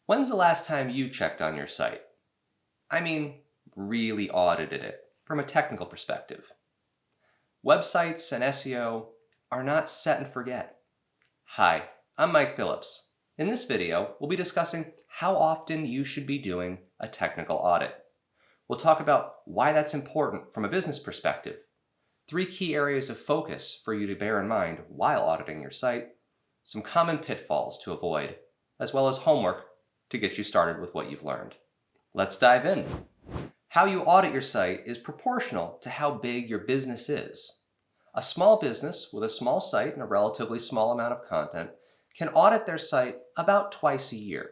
When's the last time you checked on your site? I mean, really audited it from a technical perspective. Websites and SEO are not set and forget. Hi, I'm Mike Phillips. In this video, we'll be discussing how often you should be doing a technical audit. We'll talk about why that's important from a business perspective, 3 key areas of focus for you to bear in mind while auditing your site, some common pitfalls to avoid, as well as homework to get you started with what you've learned. Let's dive in. How you audit your site is proportional to how big your business is. A small business with a small site and a relatively small amount of content can audit their site about twice a year.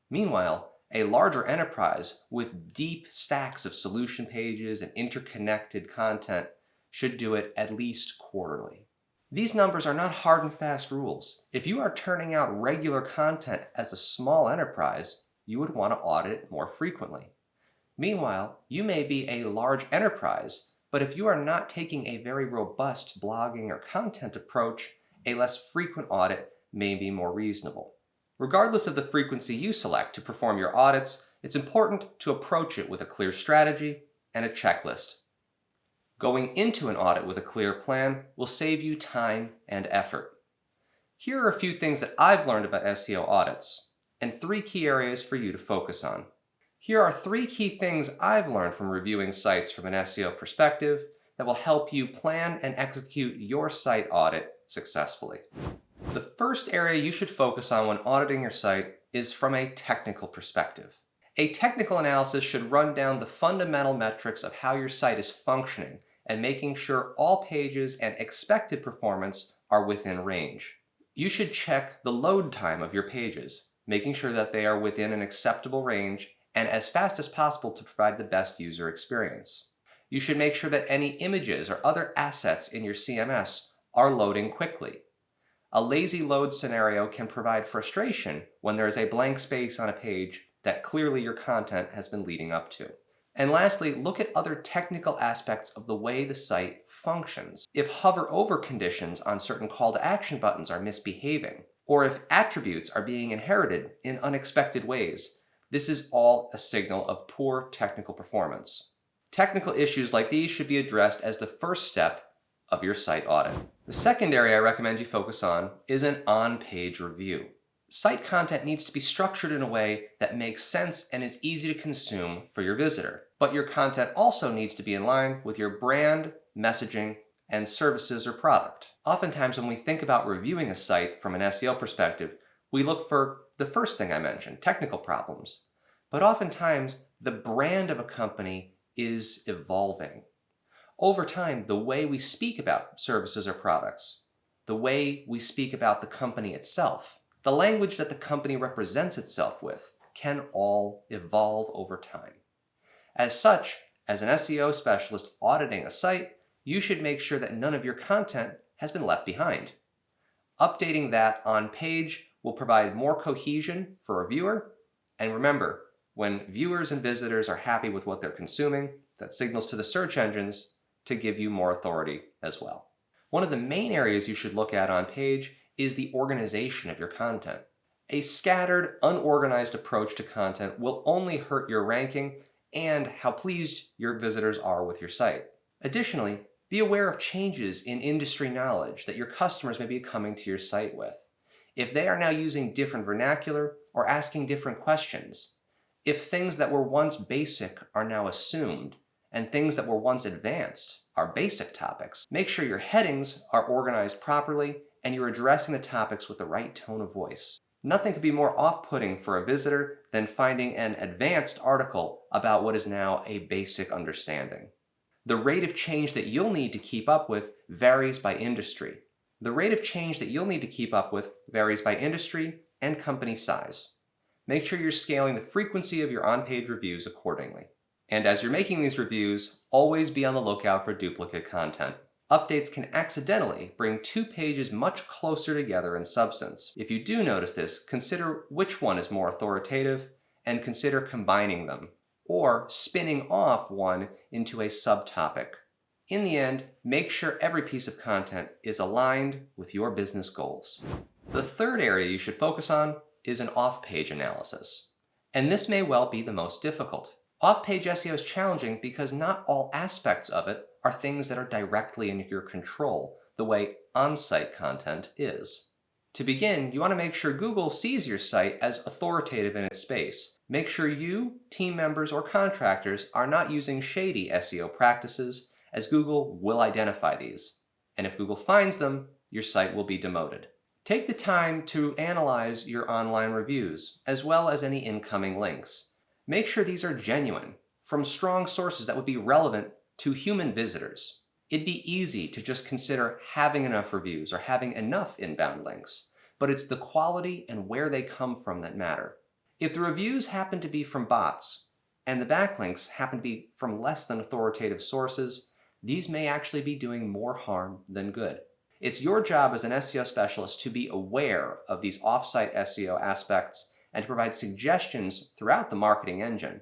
Meanwhile, a larger enterprise with deep stacks of solution pages and interconnected content should do it at least quarterly. These numbers are not hard and fast rules. If you are turning out regular content as a small enterprise, you would want to audit it more frequently. Meanwhile, you may be a large enterprise, but if you are not taking a very robust blogging or content approach, a less frequent audit may be more reasonable. Regardless of the frequency you select to perform your audits, it's important to approach it with a clear strategy and a checklist. Going into an audit with a clear plan will save you time and effort. Here are a few things that I've learned about SEO audits, and 3 key areas for you to focus on. Here are 3 key things I've learned from reviewing sites from an SEO perspective that will help you plan and execute your site audit successfully. The first area you should focus on when auditing your site is from a technical perspective. A technical analysis should run down the fundamental metrics of how your site is functioning and making sure all pages and expected performance are within range. You should check the load time of your pages, making sure that they are within an acceptable range and as fast as possible to provide the best user experience. You should make sure that any images or other assets in your CMS are loading quickly. A lazy load scenario can provide frustration when there is a blank space on a page that clearly your content has been leading up to. And lastly, look at other technical aspects of the way the site functions. If hover over conditions on certain call to action buttons are misbehaving, or if attributes are being inherited in unexpected ways, this is all a signal of poor technical performance. Technical issues like these should be addressed as the first step of your site audit. The second area I recommend you focus on is an on-page review. Site content needs to be structured in a way that makes sense and is easy to consume for your visitor. But your content also needs to be in line with your brand, messaging, and services or product. Oftentimes when we think about reviewing a site from an SEO perspective, we look for the first thing I mentioned, technical problems. But oftentimes the brand of a company is evolving. Over time, the way we speak about services or products, the way we speak about the company itself, the language that the company represents itself with can all evolve over time. As such, as an SEO specialist auditing a site, you should make sure that none of your content has been left behind. Updating that on page will provide more cohesion for a viewer. And remember, when viewers and visitors are happy with what they're consuming, that signals to the search engines to give you more authority as well. One of the main areas you should look at on page is the organization of your content. A scattered, unorganized approach to content will only hurt your ranking and how pleased your visitors are with your site. Additionally, be aware of changes in industry knowledge that your customers may be coming to your site with. If they are now using different vernacular or asking different questions, if things that were once basic are now assumed, and things that were once advanced are basic topics, make sure your headings are organized properly and you're addressing the topics with the right tone of voice. Nothing could be more off-putting for a visitor than finding an advanced article about what is now a basic understanding. The rate of change that you'll need to keep up with varies by industry. And company size. Make sure you're scaling the frequency of your on-page reviews accordingly. And as you're making these reviews, always be on the lookout for duplicate content. Updates can accidentally bring 2 pages much closer together in substance. If you do notice this, consider which one is more authoritative and consider combining them, or spinning off one into a subtopic. In the end, make sure every piece of content is aligned with your business goals. The third area you should focus on is an off-page analysis. And this may well be the most difficult. Off-page SEO is challenging because not all aspects of it are things that are directly in your control, the way on-site content is. To begin, you want to make sure Google sees your site as authoritative in its space. Make sure you, team members, or contractors are not using shady SEO practices, as Google will identify these. And if Google finds them, your site will be demoted. Take the time to analyze your online reviews, as well as any incoming links. Make sure these are genuine, from strong sources that would be relevant to human visitors. It'd be easy to just consider having enough reviews or having enough inbound links, but it's the quality and where they come from that matter. If the reviews happen to be from bots, and the backlinks happen to be from less than authoritative sources, these may actually be doing more harm than good. It's your job as an SEO specialist to be aware of these off-site SEO aspects and to provide suggestions throughout the marketing engine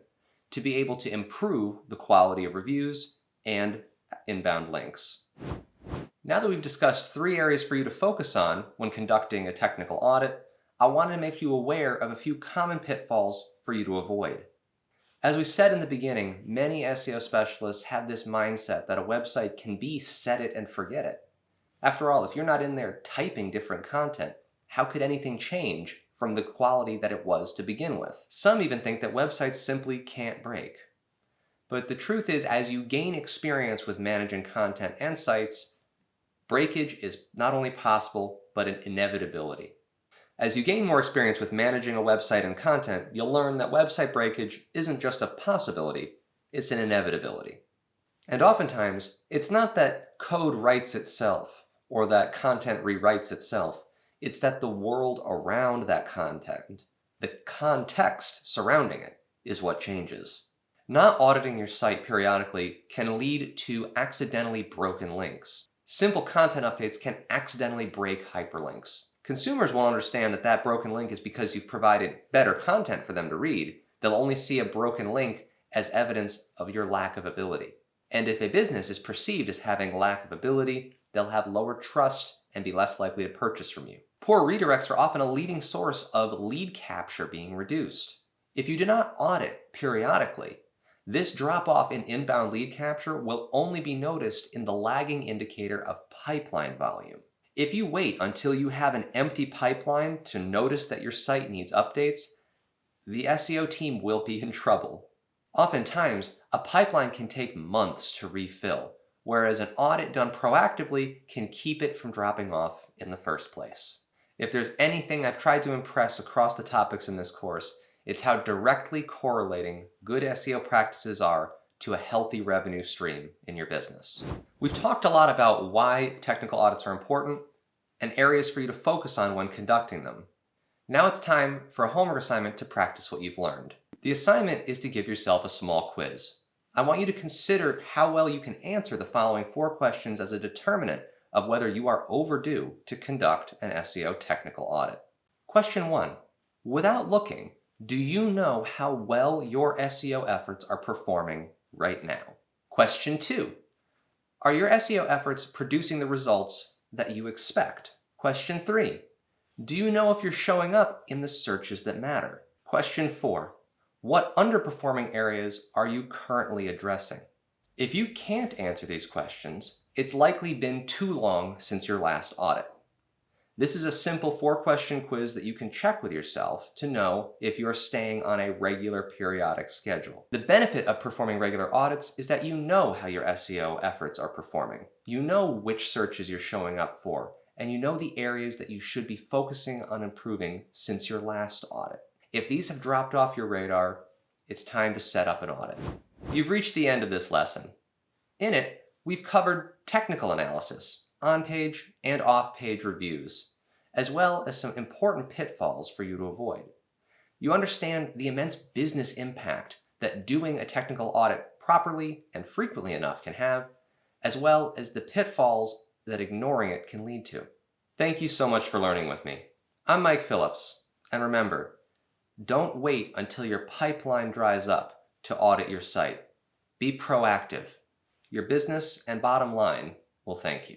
to be able to improve the quality of reviews and inbound links. Now that we've discussed 3 areas for you to focus on when conducting a technical audit, I wanted to make you aware of a few common pitfalls for you to avoid. As we said in the beginning, many SEO specialists have this mindset that a website can be set it and forget it. After all, if you're not in there typing different content, how could anything change from the quality that it was to begin with? Some even think that websites simply can't break. But the truth is, as you gain experience with managing content and sites, breakage is not only possible, but an inevitability. As you gain more experience with managing a website and content, you'll learn that website breakage isn't just a possibility, it's an inevitability. And oftentimes, it's not that code writes itself or that content rewrites itself. It's that the world around that content, the context surrounding it, is what changes. Not auditing your site periodically can lead to accidentally broken links. Simple content updates can accidentally break hyperlinks. Consumers won't understand that that broken link is because you've provided better content for them to read. They'll only see a broken link as evidence of your lack of ability. And if a business is perceived as having lack of ability, they'll have lower trust and be less likely to purchase from you. Poor redirects are often a leading source of lead capture being reduced. If you do not audit periodically, this drop-off in inbound lead capture will only be noticed in the lagging indicator of pipeline volume. If you wait until you have an empty pipeline to notice that your site needs updates, the SEO team will be in trouble. Oftentimes, a pipeline can take months to refill, whereas an audit done proactively can keep it from dropping off in the first place. If there's anything I've tried to impress across the topics in this course, it's how directly correlating good SEO practices are to a healthy revenue stream in your business. We've talked a lot about why technical audits are important and areas for you to focus on when conducting them. Now it's time for a homework assignment to practice what you've learned. The assignment is to give yourself a small quiz. I want you to consider how well you can answer the following 4 questions as a determinant of whether you are overdue to conduct an SEO technical audit. Question 1. Without looking, do you know how well your SEO efforts are performing right now? Question 2. Are your SEO efforts producing the results that you expect? Question 3. Do you know if you're showing up in the searches that matter? Question 4. What underperforming areas are you currently addressing? If you can't answer these questions, it's likely been too long since your last audit. This is a simple 4-question quiz that you can check with yourself to know if you are staying on a regular periodic schedule. The benefit of performing regular audits is that you know how your SEO efforts are performing. You know which searches you're showing up for, and you know the areas that you should be focusing on improving since your last audit. If these have dropped off your radar, it's time to set up an audit. You've reached the end of this lesson. In it, we've covered technical analysis, on-page and off-page reviews, as well as some important pitfalls for you to avoid. You understand the immense business impact that doing a technical audit properly and frequently enough can have, as well as the pitfalls that ignoring it can lead to. Thank you so much for learning with me. I'm Mike Phillips, and remember, don't wait until your pipeline dries up to audit your site. Be proactive. Your business and bottom line will thank you.